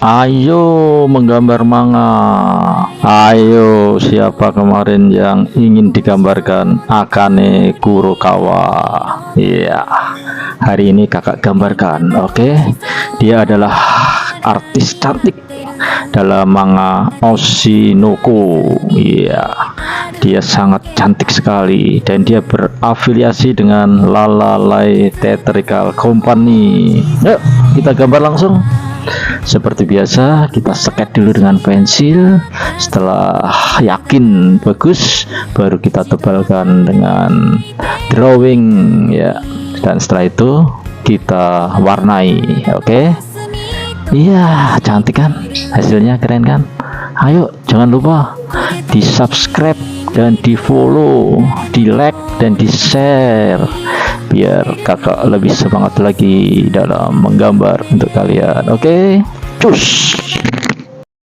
Ayo menggambar manga. Ayo, siapa kemarin yang ingin digambarkan Akane Kurokawa? Iya, hari ini kakak gambarkan. Oke, dia adalah artis cantik dalam manga Oshinoko. Iya, dia sangat cantik sekali dan dia berafiliasi dengan Lalai Theatrical Company. Yuk, kita gambar langsung. Seperti biasa, kita sket dulu dengan pensil. Setelah yakin bagus, baru kita tebalkan dengan drawing ya. Dan setelah itu kita warnai. Oke. Iya, cantik kan? Hasilnya keren kan? Ayo, jangan lupa di subscribe dan di follow, di like dan di share, biar kakak lebih semangat lagi dalam menggambar untuk kalian. Oke, cus.